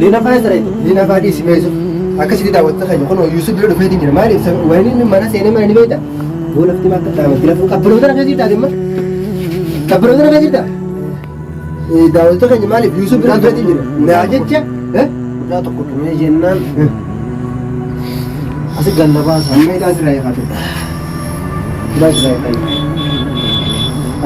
لينا فايز لينا فادي سميزو أكسر دعوة تخيل يكونوا يوسف بيرد فايدين جرا ما لي وين من منا سينما ما نبيتا هو لفتي ما كتام تلفون كبروا ده غزير ده دم كبروا ده غزير ده دعوة تخيل ما لي يوسف بيرد فايدين جرا ناجت يا لا تقول من جنان أسيق النباس هم يدرس رأي خاطر درس رأي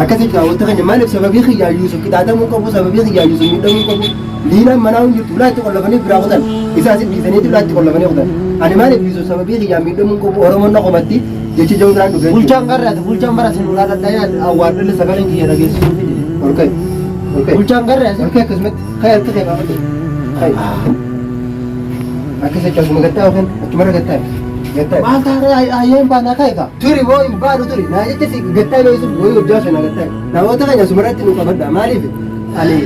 أكثر كده وتخيل ما لي سبب يخيا يوسف كده هذا مو كابو سبب يخيا يوسف ميدا مو كابو لينا مناون جتولا تقول لبني براغدان إذا أسيب بيزني تقول تقول لبني غدان أنا ما لي يوسف سبب يخيا ميدا مو كابو أرمان نقومتي يجي جون ران دوغي بولشان غرات بولشان برا سنولا تايا أوار اللي سبارين كي يراجع أوكي بولشان غرات أوكي كسمت خير كده ما بدي خير أكثر كده مقطع وكان كمرة قطع ما ترى أيام بانا كايكا توري وين بارو توري ناجي تسي قطع لو يسوي وين وجاش أنا قطع ناوي تكاني سمرات تنو كبدا ما لي في علي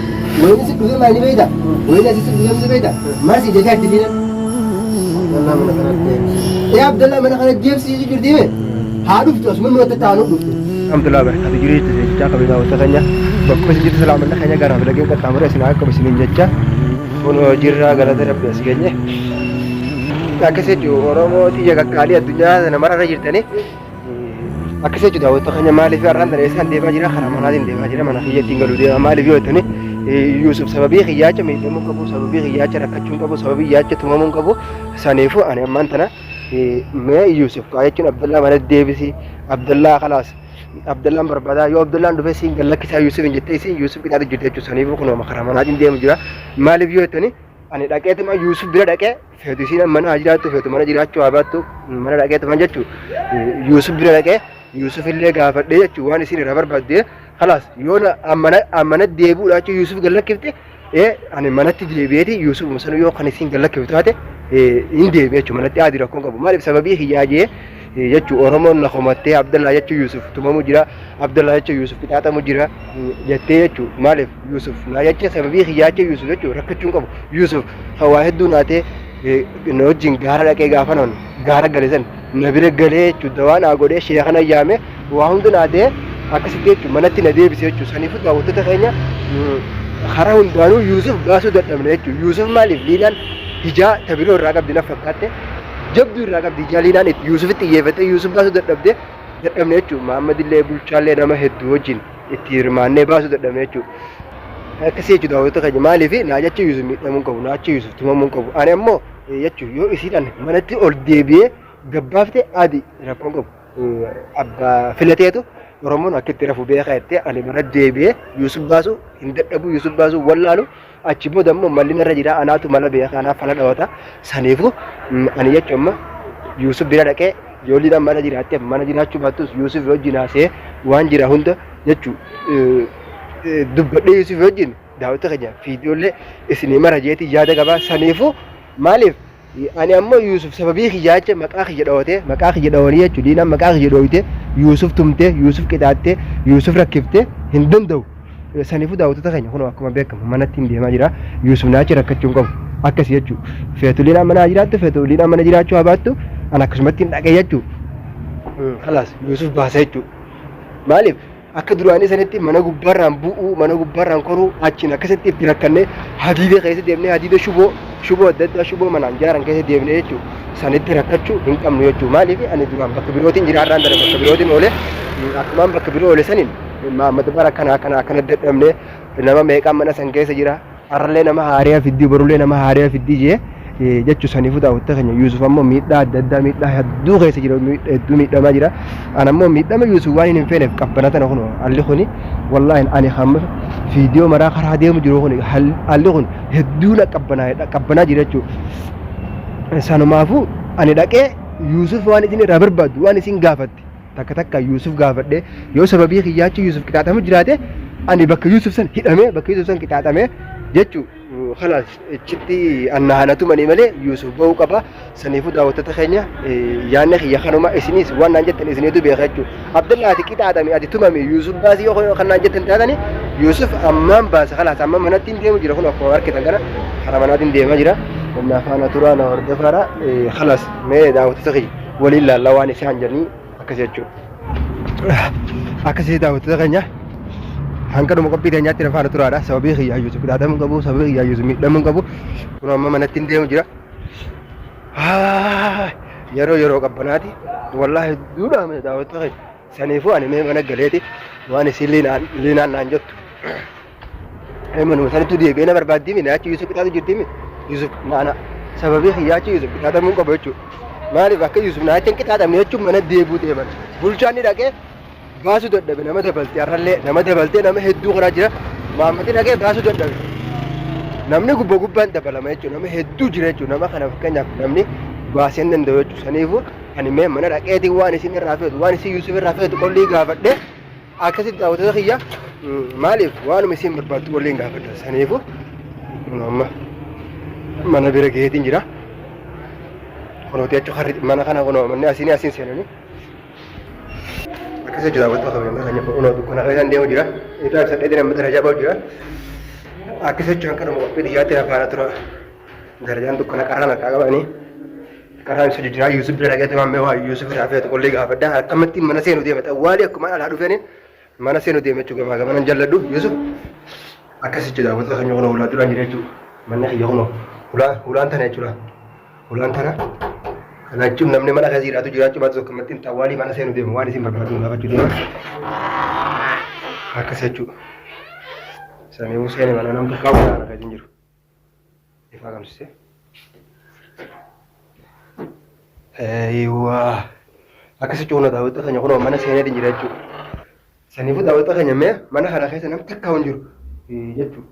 وين يسوي دوغي ما ني بيدا وين يسوي دوغي ما بيدا ما سي جاكار تدينا والله من خرجت يا عبد الله من خرجت جيب سي يجي ديمه هادو فتوس من وقت تانو الحمد لله بحق تجري تجا كبدا وتكانيا بكو سي سلام الله خانيا غرام لكن كتامر اسنا كبسين جچا ونو جيرا غلط رب اسغني أكثر جو أورامو تيجا كالي الدنيا نمر رجيتني أكثر جو داوود تخني مالي في أران دريسان ديما جرا خرام منادين ديما جرا من خيّة تينغلو ديما مالي في وتني يوسف سببي خيّة ميدمو كبو سببي خيّة ركّتشون كبو سببي ياچ تمامون كبو سانيفو أنا مانتنا ما يوسف كايچون عبد الله من الديبسي عبد الله خلاص عبد الله بربادا يو عبد الله ندفع سين قال لك يوسف إنجتي سين يوسف كده جدّي سانيفو كنوا مخرام منادين ديما جرا مالي في وتني أنا لقيت ما يوسف بيرد لقى فهدوسينا من هاجرات فهدو من هاجرات شو عبادته من لقيت ما جت يوسف بيرد لقى يوسف اللي قافل ده شو وانا سين رابر بعد خلاص يونا أمانة ديبو لا شو يوسف قال لك كيف إيه أنا منات تجري بيتي يوسف مثلا يو خاني سين قال لك كيف هذا إن ديبو شو منات عادي ركون كابو ما بسببه هي جاي يجوا أورمون نخمتة عبد الله يجوا يوسف تمام مجرا عبد الله يجوا يوسف كتاتا مجرا يجتة يجوا مالف يوسف لا يجوا سببه هي جاي يوسف يجوا ركّتشون كابو يوسف هواهد دوناته نوجين غارا لكي غافنون غارا غليزن نبيل غلي چودوان اگوده شيخنا يامه واهم دوناته اكسيته منتي ندي بيسه چ سنيف داوت تخينيا خراون دانو يوسف غاسو ددمنه چ يوسف مالف ليلان هجا تبيرو راغب دينا فكاته جبدو راغب دي جالينان يوسف تييفته يوسف غاسو ددبده ددمنه چ محمد الله بولچاله نما هدو وجين اتيرمانه باسو ددمنه چ أكسي جدا وتخرج مالي في ناجت يوسف ميتمون كابو ناجت يوسف تمامون كابو أنا أمو يجوا يو إسيران منتي أرديبيه جبافته عادي رافون كابو أبا فلتيتو رمون أكيد ترافو بيه خيرته أنا مرديبيه يوسف باسو هندر أبو يوسف باسو والله أجيبه دمو مالين رجلا أنا تو مالا بيه أنا فلان أوتا سنيفو أنا يجوا أما يوسف بيرا كه يولي دم مالا جرا تيم مالا جرا شو باتوس يوسف روجينا سه وان جرا هوندا يجوا دبّلي يوسف وجين داوت خجا فيديو له السينما رجعتي جاده كبا سنيفو مالف أنا أما يوسف سببي خجاته مكان خجدوته مكان خجدونيه جدينا مكان خجدوته يوسف تمته يوسف كداته يوسف ركبته هندن دو سنيفو داوت تخني هنا أكما بيك مناتين دي ما جرا يوسف ناچ ركچون كم أكسي يجو فيتولينا من أجرات فيتولينا من أجرات شو أباتو أنا كسمتين أكيد يجو خلاص يوسف باسيجو مالف akka duraanii sanitti mana gubbaarraan bu'uu mana gubbaarraan koruu achiin akkasitti itti rakkannee hadiida keessa deemnee hadiida shuboo adda addaa shuboo manaan jaaran keessa deemnee jechuudha sanitti rakkachuu hin qabnu jechuudha maaliif ani duraan bakka birootiin jiraarraan dara bakka birootiin oole akkumaan bakka biroo oole saniin maammata bara akkana dadhabnee nama meeqaan mana san keessa jira har'allee nama haariyaa fiddii borullee nama haariyaa fiddii jee jechuun saniifuu daawwattee keenya Yuusuf ammoo miidhaa adda addaa miidhaa hedduu keessa jira hedduu miidhamaa jira ana ammoo miidhama Yuusuf waan hin feeneef qabbanaa tana kun alli kuni wallaahi ani hamma viidiyoo maraa karaa deemu jiru kun alli kun hedduu na qabbanaa jira jechuudha sanumaafuu ani dhaqee Yuusuf waan isin irraa barbaaddu waan isin gaafatti takka Yuusuf gaafadhee yoo sababii kiyyaachi Yuusuf qixaaxamu jiraate ani bakka Yuusuf san hidhamee bakka Yuusuf san qixaaxamee jechuudha خلاص اشتي أن هناتو مني ملء يوسف بو قبا سنيفو داوت تخينيا يعني خي خنوما إسنيس وانا جت إسنيدو بيخجو عبد الله تكيت عدمي أدي تومامي يوسف باسي يو خنا جت تاني يوسف أمام باس خلاص أمام مناتين ديم جرا خنا كوار كده كنا حرماناتين ديم جرا وما فانا ترانا ورد فرا خلاص ما داوت تخي ولله لواني سانجني أكسيتشو أكسي داوت تخينيا Hangkano mo kapita nyati na fara turada sababi khiya Yusuf da mun gabu sababi khiya Yusuf mi da mun gabu kuna amma manatin de jira yaro qabbanati wallahi duda me da wata sanifu ani me mana galeti wani silina lina nan jottu ay man sanatu de be na barbadi mi na ci Yusuf ta jirti mi Yusuf nana sababi khiya ci Yusuf da mun gabu chu mali bakka Yusuf na tan kita da me chu mana de bute man bulchani dake basu doddabe nama dabalte arralle nama dabalte nama hedduu qara jira maamati dhagee basu doddabe namni gubba gubbaan dabalama jechuudha nama hedduu jira jechuudha nama kana fakkeenyaaf namni baasee hin danda'u jechuudha saniifuu ani mee mana dhaqeetii waan isin irraa feetu waan isin Yusuf irraa feetu qollii gaafadhe akkasitti daawwattoota kiyya maaliif waanuma isin barbaaddu qolliin gaafadha saniifuu amma mana bira geetiin jira kunooti jechuudha mana kana kunoo manni asiin seenanii Kasi juga buat apa memang hanya untuk dukun akan dia ujira itu harus ada dalam derajat bau ujira. Akhirnya cuma kan mau pilih ya tidak para terus derajat dukun karena kagak ini karena sudah jira Yusuf derajat itu memang Yusuf berapa itu kolega apa dah kamatin mana sih dia mata wali aku mana lalu ni mana sih dia juga maga mana jalan dulu Yusuf. Akhirnya juga buat hanya orang ulat ulan jira itu mana ya orang ulan tanah itu lah ulan tanah. Karena cuma namanya mana kasih ratu jual cuma tu kematin tawali mana saya nuti mewani sih berbatu apa jual. Aku sejuk. Saya memang saya ni mana nampak kau mana kasih jujur. Ifaham sih. Wah. Aku sejuk nak tahu tu hanya kalau mana saya ni jujur tu. Saya ni pun tahu tu hanya mana hara kasih nampak kau jujur. Jujur.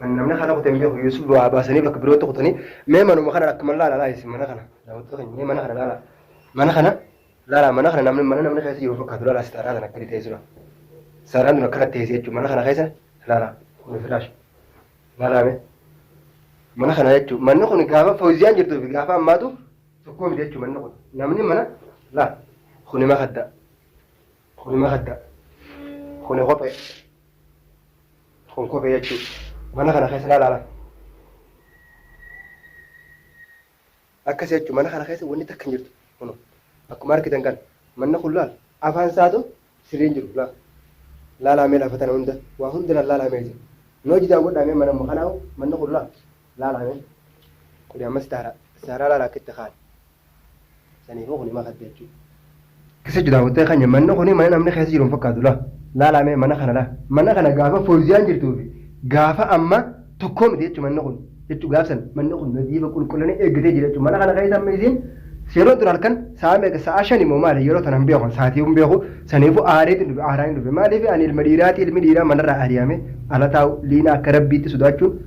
Namanya kalau aku tembak Yusuf dua bahasa ni belak berutu aku ni, memang rumah kana kemal lala isi mana kana, jauh tu kan, ni mana kana lala, mana kana namanya kasi Yusuf kadu lala setara dan akali tesu lah, setara tu nak kana tesu itu mana kana kasi lala, kuni flash, lala me, mana kana itu, mana kuni gafa Fauzian jitu, gafa madu, suku dia cuma mana kuni, namanya mana, lah, kuni makada, kuni kope itu. Mana kana khaysa la akkasi jechuun mana kana keessa wanni takka hin jirtu kunuun akkuma argitan kan manna kun laal afaan isaatu sirriin jiru laalamee laafatan hunda waa hundi laalamee jiru noo jidaan godhamee mana mukanaawu manna kun laalamee kuni ammas saaraa laalaa kitti kaan saniifuu kuni makadde jechuudha. Kisa jidaan wattee kanya manna kuni mana namni keessa jiru hin fakkaatu laalamee mana kana gaafa Fawziyaan jirtuufi gaafa amma tokkoo miti jechuudha manni kun jechuudha gaafsan manni kun nadiifa qulqullanii eeggatee jira jechuudha mana kana keessa amma isiin yeroo duraan kan sa'a shan immoo maali yeroo tanan beeku sa'aatii hin beeku saniifu aaraan dhufe maaliif ani ilma dhiiraa manarraa ari'ame ala taa'u liina akka rabbiitti sodaachuun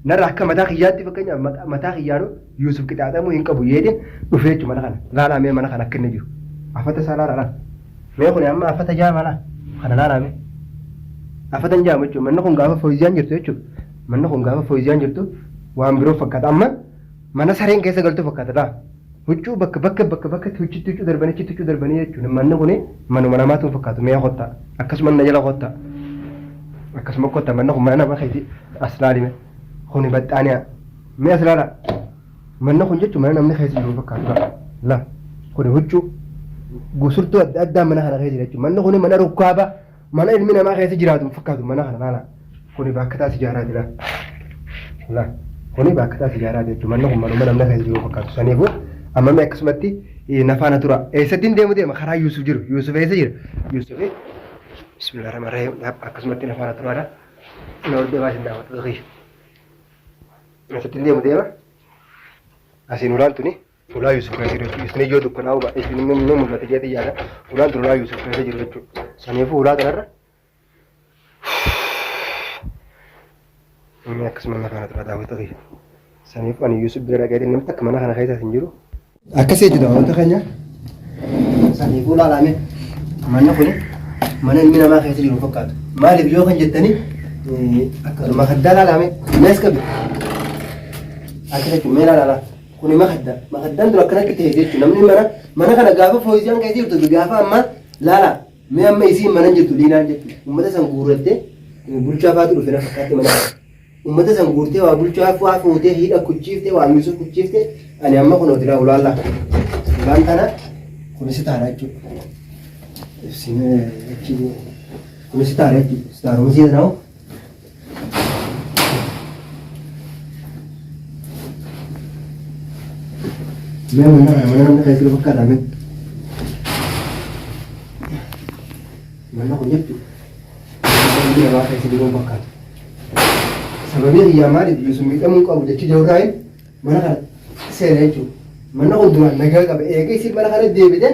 narra akka mataa kiyyaatti fakkeenyaaf mataa kiyyaanu Yuusuf qixaaxamuu hin qabu yeedin dhufe jechuudha mana kana laalamee mana kana akka inni jiru afata isaa laalaa mee kun amma afata jaamala kana laalamee afatan jaamu jechuudha manni kun gaafa Fawziyaan jirtu jechuudha manni kun gaafa Fawziyaan jirtu waan biroo fakkaata amma mana sareen keessa galtu fakkaata huccuu bakka huccuu darbanii jechuudha manni kun manuma namaatu fakkaatu mee qotta akkasuma na jala qotta akkasuma qotta manni kun mana nama keeti aslaalime kuni baxxaaniya mee aslaala manni kun jechuudha mana namni keessa jiru fakkaatu kuni huccuu gusurtuu adda addaa mana kana keessa jechuudha manni kun mana rukkaaba mana ilmi namaa keessa jiraatu fakkaatu mana kana laala kuni bakka taasi ijaaraati kuni bakka taasi ijaaraati jechuudha manni kun manuma namni keessa jiru fakkaatu saniifuu amma mee akkasumatti nafaana tura eessatti deema karaa Yuusuf jiru Yuusuf eessa jira Yuusuf bismillahirrahmanirrahiim akkasumatti nafaana turaadha na ol deebaa isin daawwatu dhaqii eessatti deema asiin ulaan tuni ulaa Yuusuf keessa jiru jechuudha isin ijoo dukkanaa huba isin immoo mul'ata jeetii yaada ulaan tun ulaa Yuusuf keessa jiru jechuudha saniifuu ulaa kanarra inni akkasuma nafaana turaa daawwatu dhaqii saniifuu ani Yuusuf bira dhaqee namni akka mana kana keessa hin jiru akkasii jechuudha wantoota keenya saniifuu laalame manni kun mana ilmi namaa keessa jiru fakkaatu maaliif yoo kan jettanii akkasuma makaddaa laalame mees qabe akkasii jechuudha mee laalala kuni makaddaan dura akkanatti ta'e jechuudha namni mana kana gaafa Fawziyaan keessa jirtu gaafa amma laala mee amma isiin mana jirtu liinaan jechuudha uummata san guurrattee bulchaa faatu dhufe na fakkaatti mana ummata san guurtee waa bulchaa waa fuutee hidha kuchiiftee waa Yuusuf kuchiiftee ani amma kun odila ulaalla ulaan kana kunis taana jechuudha ibsine jechuudha ستار ستار وزيد ناو ما من كيسير بكار عمل من ناخذ جبته ما ما كيسير يقوم بكار سببيه يا مالك يسمي أمك أبو جتشي جوراين ما نخل سيرجو ما ناخذ دوان نجاك أبى كيسير ما نخل ديبده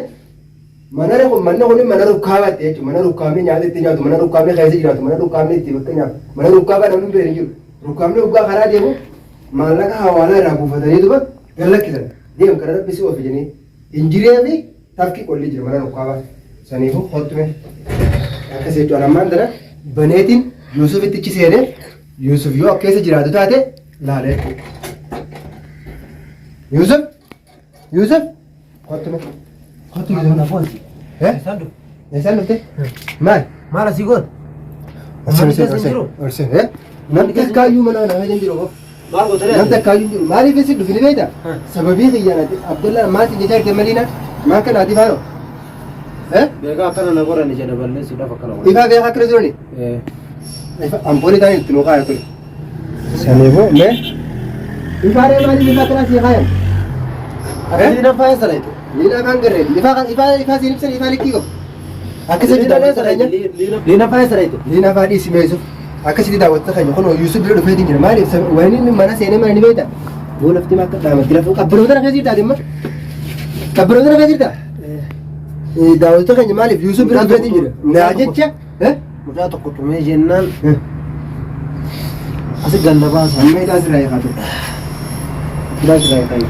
ما نروح كابات يجو ما نروح كامل نيادة تنيا ما نروح كامل خيسي جرات ما نروح كامل تبكنيا ما نروح كابات نمن بيرجو روح كامل وقا خراج يبو ما لك هوالا رابو فتري دوبا قال كذا ديم كرر بس هو في جني إنجري أبي تفكي كل جرا ما نروح كابات سنيفو خط में ऐसे जो अनामान दरा बनेतिन यूसुफ इतनी सेरे यूसुफ यो कैसे जिरा देता है लाले यूसुफ यूसुफ खत में ना फोन है ऐसा लगते मार मारा सिगोन और से है नंतर कायू मना ना है जिंदगी रो मार को तेरे नंतर कायू मारी कैसे दुखने बेटा सबब ये किया ना अब्दुल्ला मार से जैसे मदीना मां का नादी फारो है बेगा करना ना कोरा नीचे डबल ने सीधा पकड़ा इफा बेगा करे जोनी हम बोले था इतनो का है कोई सनेबो मैं इफा रे मारी निका करा से खाया अरे ना फैसला है लीना कान कर रहे इफा सिर्फ से इफा लिखी को akasi लीना फैसला है लीना फादी इसमें यूसुफ akasi दा वत्ता खाया कोनो यूसुफ ले फेदी नहीं मारी वनी में मना सेने में नहीं बेटा वो लफ्ती मा का दाम दिला फुक अब्रो उधर कैसी तादी मत कब्रो उधर कैसी ता दावत का जमाल यूसुफ ले फेदी नहीं नाजित क्या है मुझे तो कुछ में जन्नल ऐसे गंदा बात हमें दास रहे खाते दास रहे खाते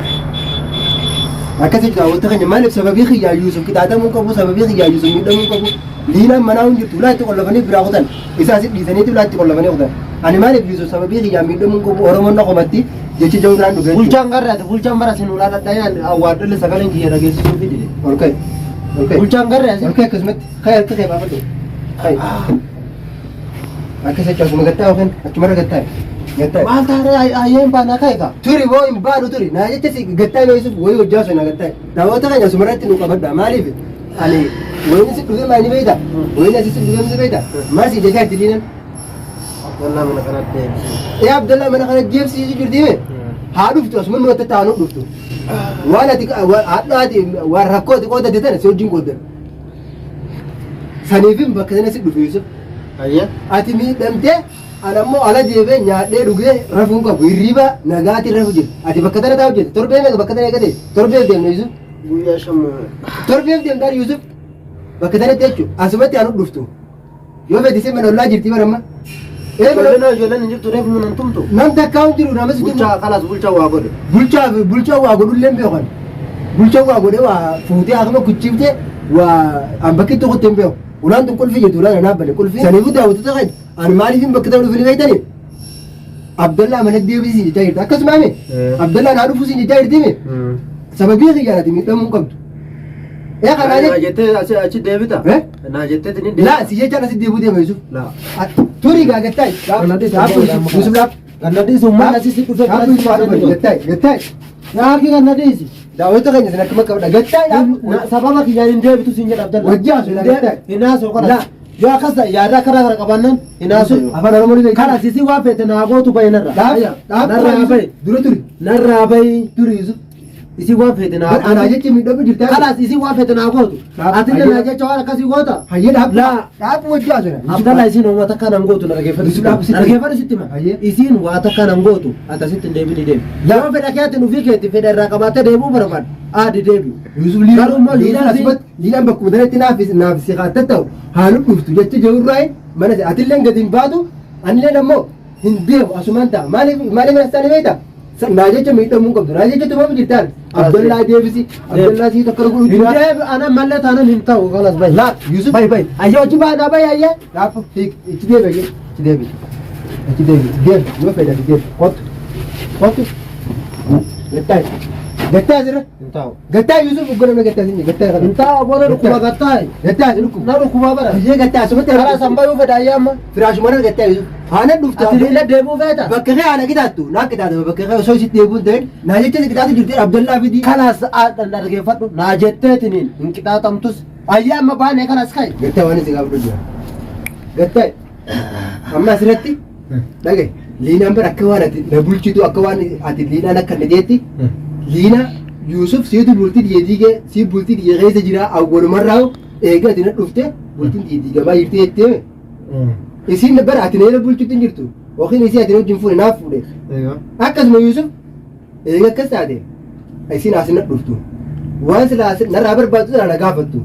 akasi daawwata kan maaliif sababii xiyyaa Yuusuf kitaabamuu qabu sababii xiyyaa Yuusuf miidhamuu qabu liinaan manaa jirtu laatti qollafanii biraa kutan isaas dhiisaniitu laatti qollafanii kutan ani maaliif Yuusuf sababii xiyyaa miidhamuu qabu Oromoon na qomatti jechi jawdaan dhufe bulchaan garraati bulchaan bara sin ulaa dhadhayaan awwaaddolle sagaleen kiyya dhageessisuu fidile olkay bulchaan garraati olkay akkasumatti kaya harka kee baafadhu akkasa akkasuma gattaa yookaan achumara gattaa maal taare ayyeen baanaa kaa'e turi woo hin baanu turi naa jecha gattaa Yuusuf wayii hojjaa sana gattaa daawwata kan asumarratti nu qabadha maaliif ani wayini si dhufe maani beeyta wayini asi si dhufe maani beeyta maal si jecha itti diinan Abdallah mana kanatti deebisi Abdallah mana kana deebisi jirtiime haa dhuftu asuma nu wata taanu dhuftu waan ati haadhaati waan rakkooti qoodate tana si wajjin qooddan saniifin bakka sana si dhufe Yuusuf ayya ati miidhamtee anammoo ala deebee nyaadhee dhugee rafuun qabu hirriba nagaati rafu jira ati bakka tana taa'u jira torbee meeqa bakka tana eegate torbeef deemna Yuusuf guyyaa shamma torbeef deemtaan Yuusuf bakka tanatti jechuun asumatti anu dhuftu yoo feetisee mana ollaa jirti baramma ijoolleen hin jirtu reefu munan tumtu nam takkaa hin jiru namas bulchaa kalaas bulchaa waa godhe bulchaa waa godhullee beekan bulchaa waa godhe waa fuutee akkuma kuchiiftee waa an bakki tokkotti hin beeku ulaan tun qulfii jirtu ulaan anaa bane qulfii saniifuu daawwattoota kan ani maaliifin bakka ta'u dhufanii beektani Abdallah mana deebisii jechaa jirti akkasuma ame Abdallah naa dhufuusi jechaa jirtime sababii xiyyaarati miidhamuu qabdu naa jettee achi deebita naa jettee tini deebita laa si jechaan asi deebuu deema Yuusuf turii gaagattaa Yuusuf laaf gannadhiisi ummaan asisi dhufe gattaa yaaki gannadhiisi daawwattoota keenya sin akkuma qabda gattaa sababa kiyyaan hin deebitu siin jedha Abdallah wajjaasu hinaasoo kana yoo akkas yaada karaa gara qabaannan hinaasoo afaan Oromoo kana sisi waa feete naa gootu bahe narraa bahe dura turi narraa bahe turi Yuusuf isi waan feete naa anaa jechi miidhamu jirtaa kanaas isi waan feete naa gootu atinne naa jecha waan akkasii goota hayyee dhaabu wajjaasu Abdallah isiin waan takka nan gootu nargeeffadhu sitti ma isiin waa takka nan gootu atasitti hin deebini deebi yoo fedha keetti nufii keetti fedha irraa qabaattee deebuu barbaadu aadi deebi'u Yuusuf liidhaan bakkuma sanatti naaf si qaatta ta'u haalu dhuftu jecha jirurraa mana atillee gadi hin baatu anillee ammoo hin deemu asumaan ta'a maaliif asxaan beekta naa jecha miidhamuu qabdu naa jecha tumamu jirtaan Abdallah deebisi Abdallah sii tokko godhu deebi ana mallee taanan hin ta'u kalas bayi laa Yuusuf bayi ayyoo achi baanaa bayi ayyee dhaafu ichi deebi yoo fedha deebi kottu gattaa asirra hin ta'u gattaa Yuusuf ugganamne gattaa sinni gattaa hin ta'u boona dhukkuba gattaa gattaa dhukkuba na dhukkuba bara ishee gattaa asumatti karaa sanbayuu fedha ayyee amma firaashumana gattaa Yuusuf haana dhuftu atiillee deebuu feeta bakka kee haana qixaattu naa qixaatama bakka kee osoo isitti deebuun ta'in naa jecha qixaatu jirti Abdallah fidi kanaas dhaggeeffadhu naa jetteetiniin hin qixaatamtus ayyee amma baanee kanas ka'i gattaa waan isi gaafadhu jira Gattai. Amma asirratti dhagaye liinaan bara akka waan ati na bulchitu akka waan ati liinaan akka na jeetti liina Yusuf siitu bultii diidige si bultii diige keessa jira awwalumarraa eega ati na dhufte bultiin diidigamaa jirti jettee isin bara ati na bulchitu hin jirtu yookiin isii ati wajjin fuudhe naaf fuudhe akkasuma Yusuf eega akkas taate isin as na dhuftu waan silaa narraa barbaaddu sana na gaafattu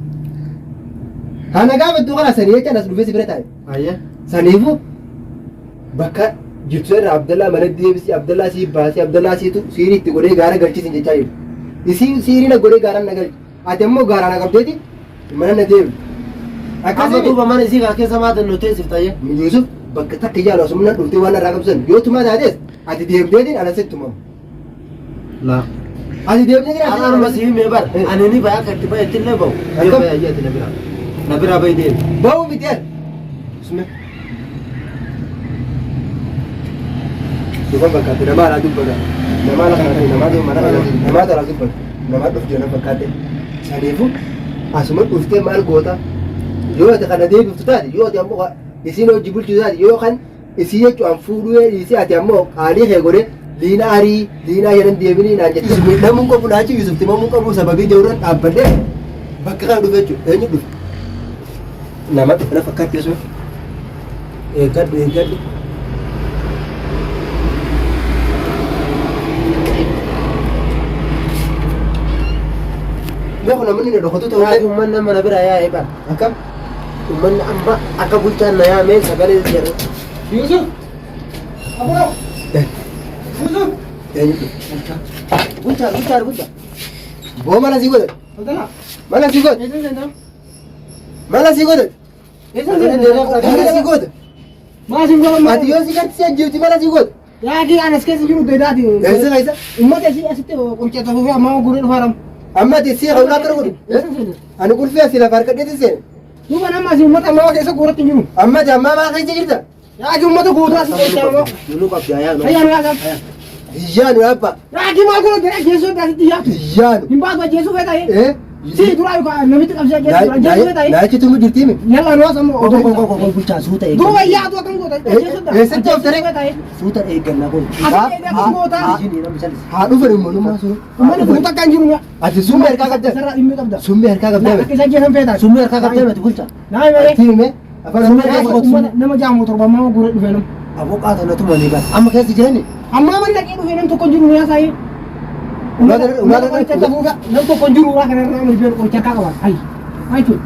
ana gaafattu kana sanii jecha as dhufee si bira taa'e saniifu bakka jirtu irraa Abdallaa mana deebisi Abdallaa sii baasii Abdallaa siitu siirii itti godhee gaara galchiisin jechaa jiru isiin siirii na godhee gaara na galchi ati immoo gaara na qabdeeti mana na deebi akkasii duuba mana isii kana keessa maatan nu teessif ta'ee Yusuf bakka takka ijaalu asumna dhuftee waan irraa qabsan yoo tumaa taates ati deemteetiin ala sitti tumamu laa ati deemtee jira anuma sii mee bar ani ni bayaa kan itti bayetti illee bahu yoo bayaa jeeti na biraa bayi deemi bahu biteel bismillah Bukan berkata nama ala dubbata nama ala kana nama do mana nama ala dubbata nama dhuf jena fakkaate saniifu asuma dhuftee maal goota yoo ati kana deebiftu taate yoo ati ammoo isiin hojii bulchuu taate yoo kan isii jechuun fuudhuu isii ati ammoo qaalii kee godhe liina arii liinaa jedhan deebinii naan jette miidhamuun qabu naachi Yusuf timamuun qabu sababii jawuran dhaabbadhee bakka kana dhufe jechuudha eenyu dhufe nama dhufe na fakkaate asuma eeggadhu Aku namanya ni dokter tu Lagi umman nama nabi raya hebat. Akam? Umman amba akka bulchaan na yaame sagalee jedhu. Yusuf. Apa? Yusuf. Ini Bulchaan. Bawa mana sih kau? Mana sih kau? Mana sih kau? Mana sih kau? Masih gua Mati yo sih kan sih juti mana sih kau? lagi anas kesi juru beda di. Kaisa. Umma kesi asite kunci tahu ya mau gurun haram. Amma ti sih kau nak terus. Anu kurfi asih lah farkat dia sih. Lu mana masih umma tahu kesi gurun tinju. Amma jamma mana kaisa kita? Lagi umma tuh gurun asih kesi mau. Dulu kau biaya no. Ayan lagi. Iya apa? Lagi mau gurun dia Yesus dari dia. Iya. Himba gua Yesus beta ya. Si dura yuka nabi tu kamsa Yesus beta ya. Nah, itu tunggu di tim. Yalla no sama. Kau bulchaan suuta eegan. Dua ya tu akan gua. Yesus dah. Yesus tu tere. Suuta eegan na kun. Asih dia akan gua ta. Ishiin nama salis. Haadhu fedhu immoo nama sun. Umma tu tak kan jiru ya. Ati summi harkaa qabda. Sarah immi qabda. Summi harkaa qabda. Kisa Yesus beta. Summii harkaa qabdee mati bulchaan. Nah, mere. Tiime afaan Umma Oromoo nama jamu torba mau gurun duvenum. Aboqaata na tumanii bara. Amma keessa jirani. Amma man lagi duvenum tokko jiru ya sai. Udah, nam tokko jiru lah karena nama biar kau cakap kawan. Ai. Ai tu.